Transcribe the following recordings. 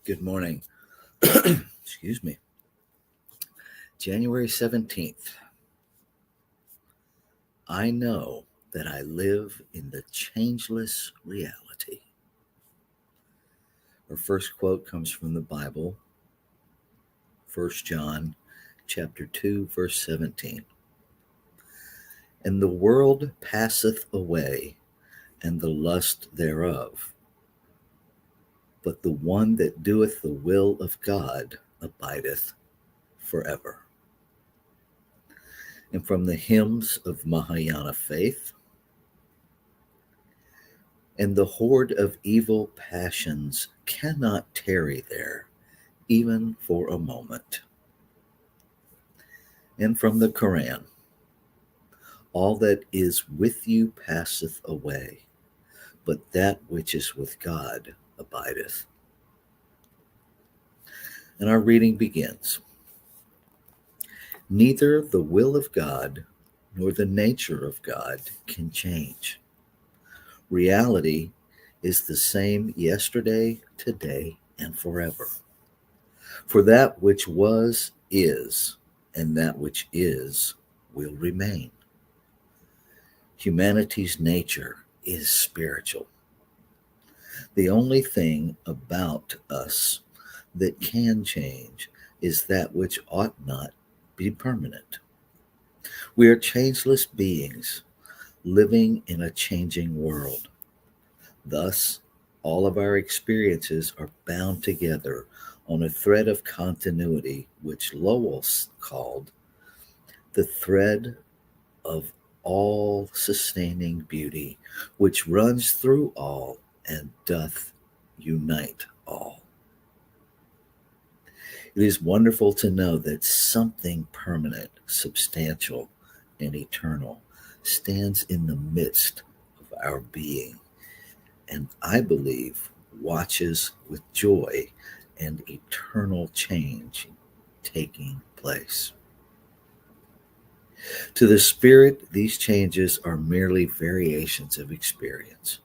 Good morning. Excuse me. January 17th. I know that I live in the changeless reality. Our first quote comes from the Bible, 1 John chapter 2, verse 17. And the world passeth away, and the lust thereof. But the one that doeth the will of God abideth forever. And from the hymns of Mahayana faith, and the horde of evil passions cannot tarry there, even for a moment. And from the Quran, all that is with you passeth away, but that which is with God abideth. And our reading begins. Neither the will of God nor the nature of God can change. Reality is the same yesterday, today, and forever. For that which was is, and that which is will remain. Humanity's nature is spiritual. The only thing about us that can change is that which ought not be permanent. We are changeless beings living in a changing world. Thus, all of our experiences are bound together on a thread of continuity, which Lowell called the thread of all sustaining beauty, which runs through all and doth unite all. It is wonderful to know that something permanent, substantial, and eternal stands in the midst of our being, and I believe watches with joy and eternal change taking place. To the spirit, these changes are merely variations of experience.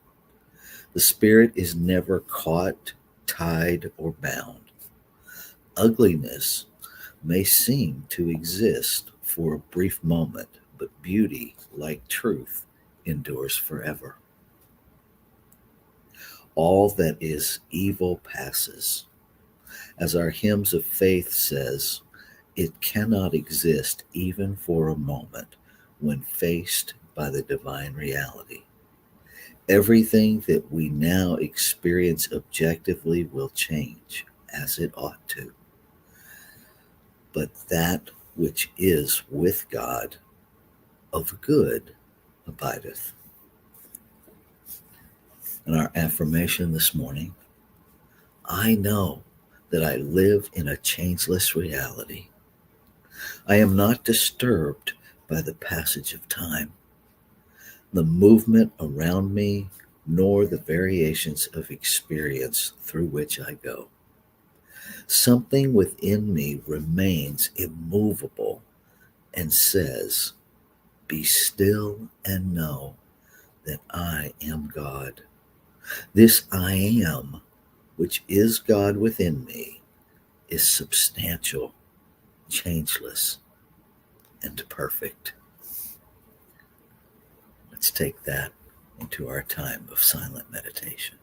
The spirit is never caught, tied, or bound. Ugliness may seem to exist for a brief moment, but beauty, like truth, endures forever. All that is evil passes. As our hymns of faith says, it cannot exist even for a moment when faced by the divine reality. Everything that we now experience objectively will change, as it ought to. But that which is with God of good abideth. And our affirmation this morning, I know that I live in a changeless reality. I am not disturbed by the passage of time, the movement around me, nor the variations of experience through which I go. Something within me remains immovable and says, be still and know that I am God. This I am, which is God within me, is substantial, changeless, and perfect. Let's take that into our time of silent meditation.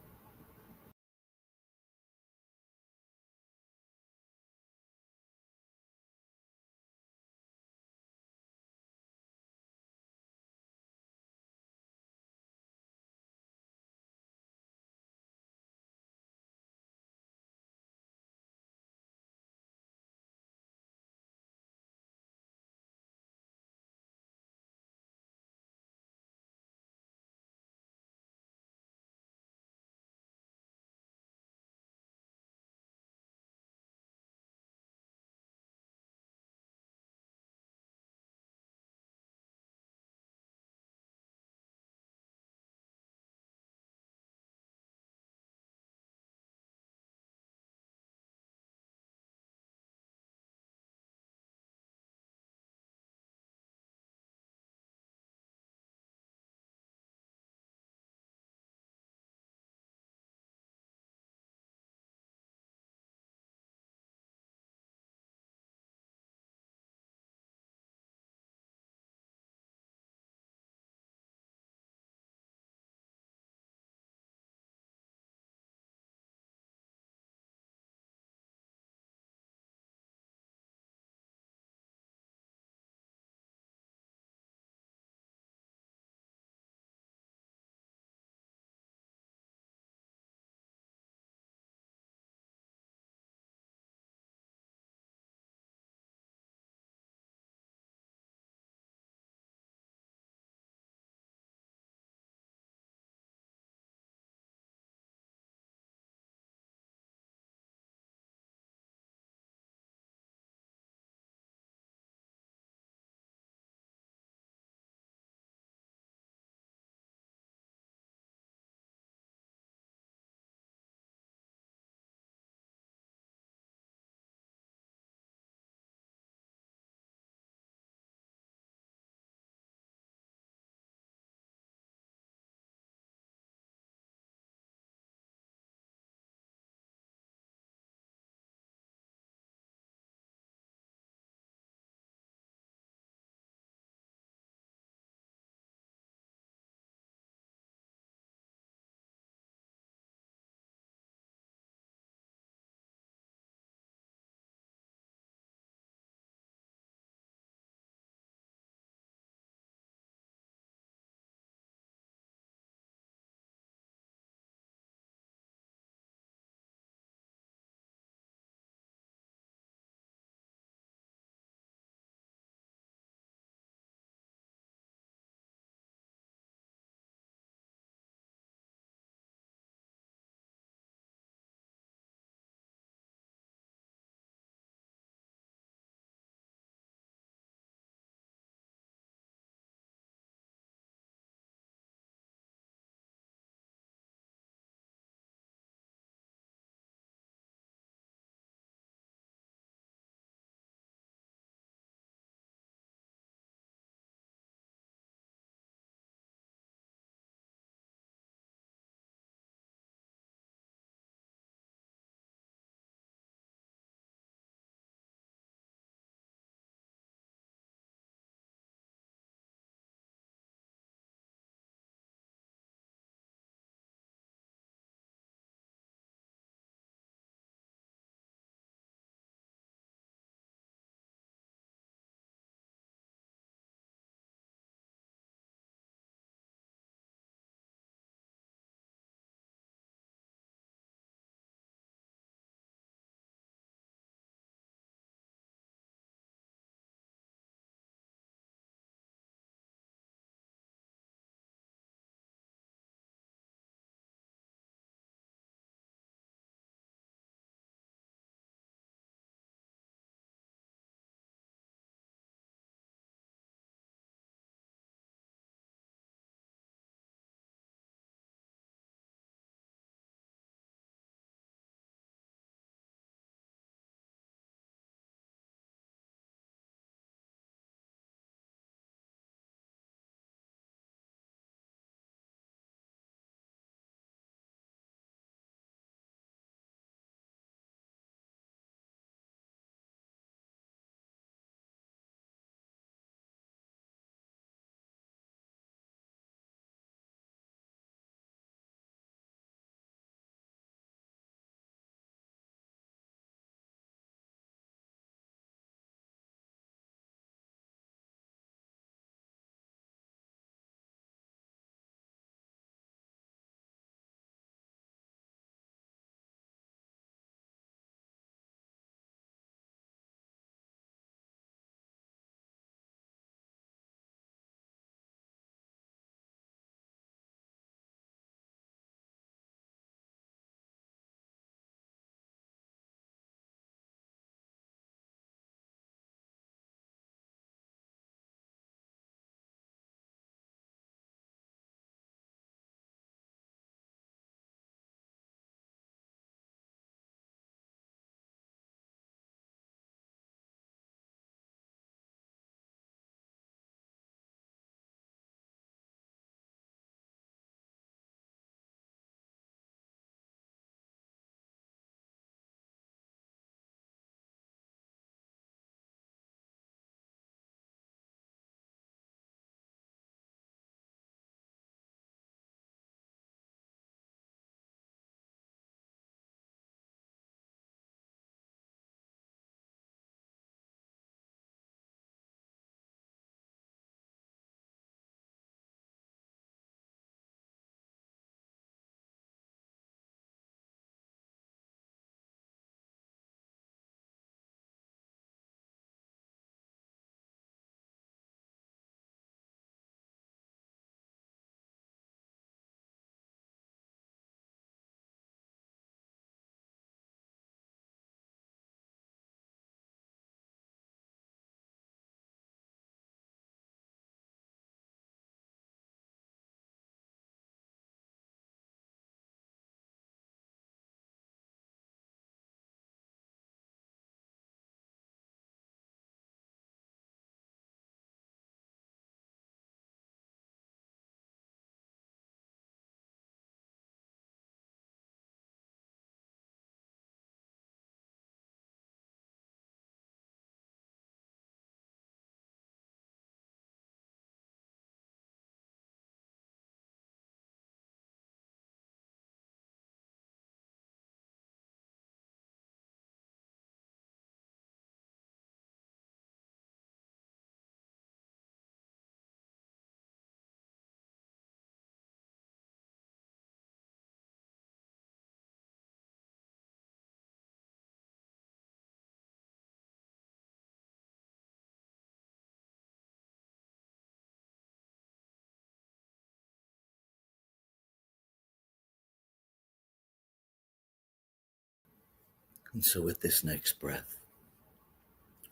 And so with this next breath,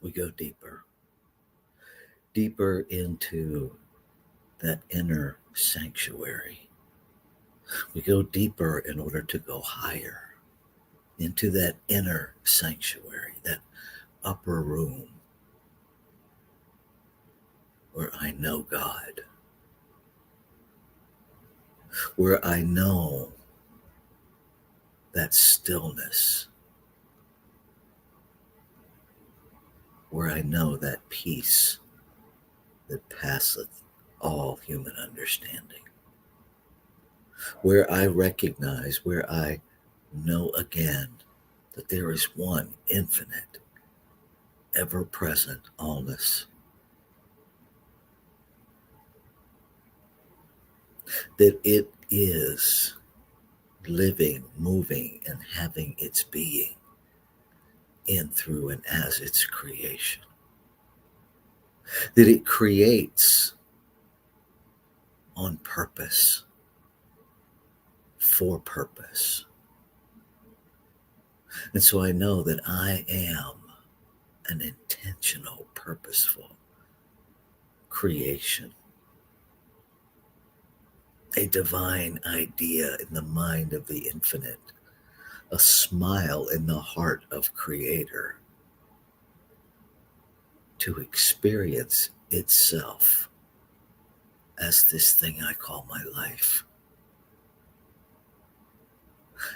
we go deeper, deeper into that inner sanctuary. We go deeper in order to go higher into that inner sanctuary, that upper room where I know God, where I know that stillness, where I know that peace that passeth all human understanding, where I recognize, where I know again that there is one infinite, ever present allness, that it is living, moving, and having its being in, through, and as its creation, that it creates on purpose, for purpose. And so I know that I am an intentional, purposeful creation, a divine idea in the mind of the infinite, a smile in the heart of Creator to experience itself as this thing I call my life.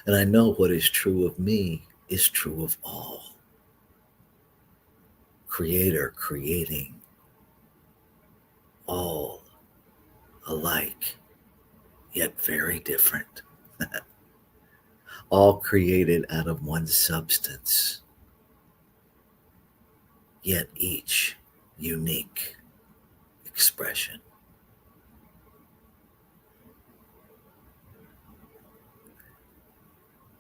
And I know what is true of me is true of all. Creator creating all alike, yet very different. All created out of one substance, yet each unique expression.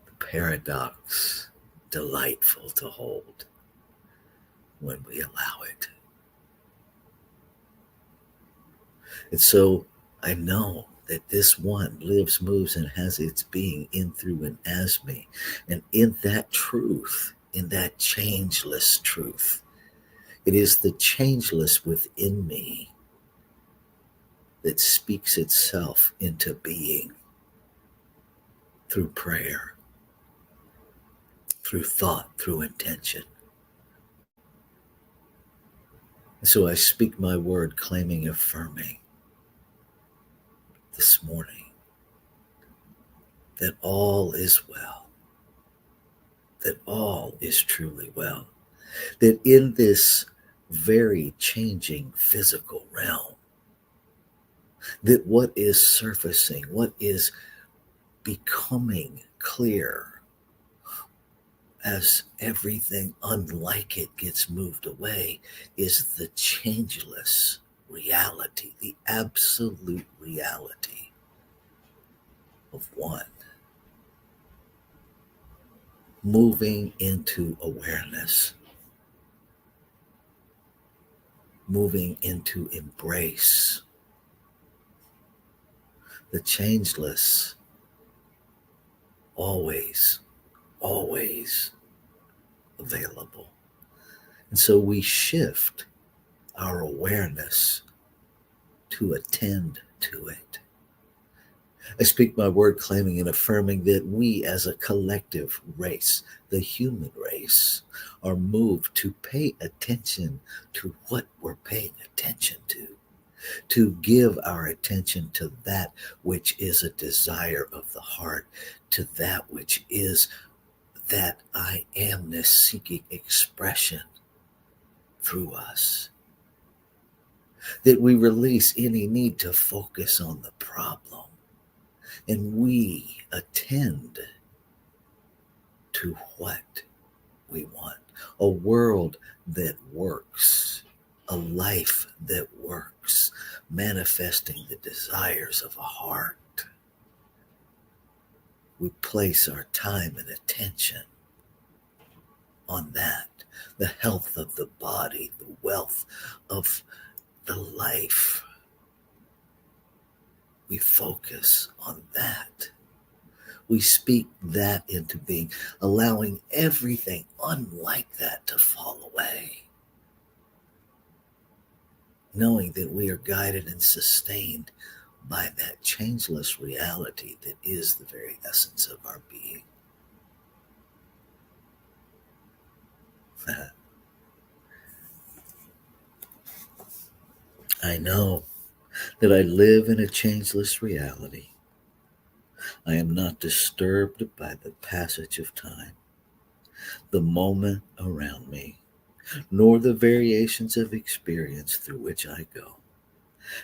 The paradox delightful to hold when we allow it. And so I know that this one lives, moves, and has its being in, through, and as me. And in that truth, in that changeless truth, it is the changeless within me that speaks itself into being through prayer, through thought, through intention. And so I speak my word, claiming, affirming this morning that all is well, that all is truly well, that in this very changing physical realm, that what is surfacing, what is becoming clear as everything unlike it gets moved away is the changeless reality, the absolute reality of one moving into awareness, moving into embrace, the changeless, always, always available. And so we shift our awareness to attend to it. I speak my word, claiming and affirming that we as a collective race, the human race, are moved to pay attention to what we're paying attention to give our attention to that which is a desire of the heart, to that which is that I amness seeking expression through us. That we release any need to focus on the problem and we attend to what we want. A world that works, a life that works, manifesting the desires of a heart. We place our time and attention on that, the health of the body, the wealth of the life. We focus on that. We speak that into being, allowing everything unlike that to fall away, knowing that we are guided and sustained by that changeless reality that is the very essence of our being. I know that I live in a changeless reality. I am not disturbed by the passage of time, the moment around me, nor the variations of experience through which I go.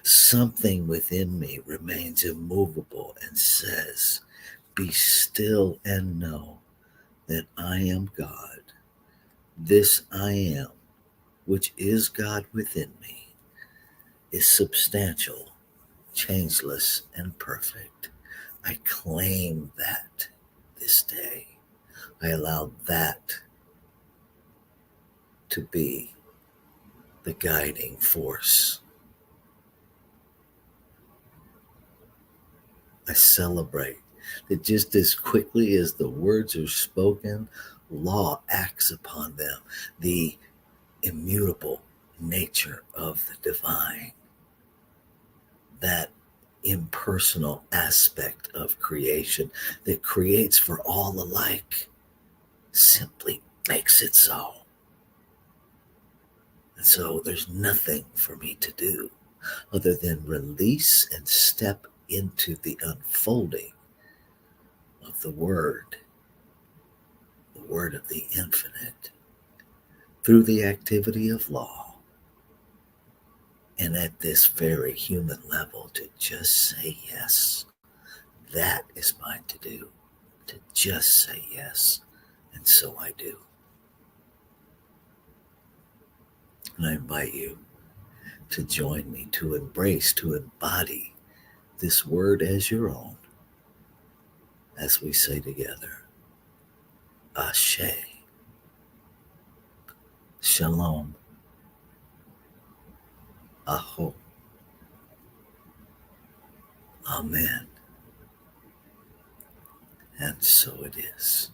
Something within me remains immovable and says, "Be still and know that I am God. This I am, which is God within me, is substantial, changeless, and perfect. I claim that this day. I allow that to be the guiding force. I celebrate that just as quickly as the words are spoken, law acts upon them. The immutable nature of the divine, that impersonal aspect of creation that creates for all alike, simply makes it so. And so there's nothing for me to do other than release and step into the unfolding of the word of the infinite, through the activity of law. And at this very human level, to just say yes, that is mine to do. To just say yes. And so I do. And I invite you to join me, to embrace, to embody this word as your own, as we say together, Ashe, Shalom, Aho, Amen. And so it is.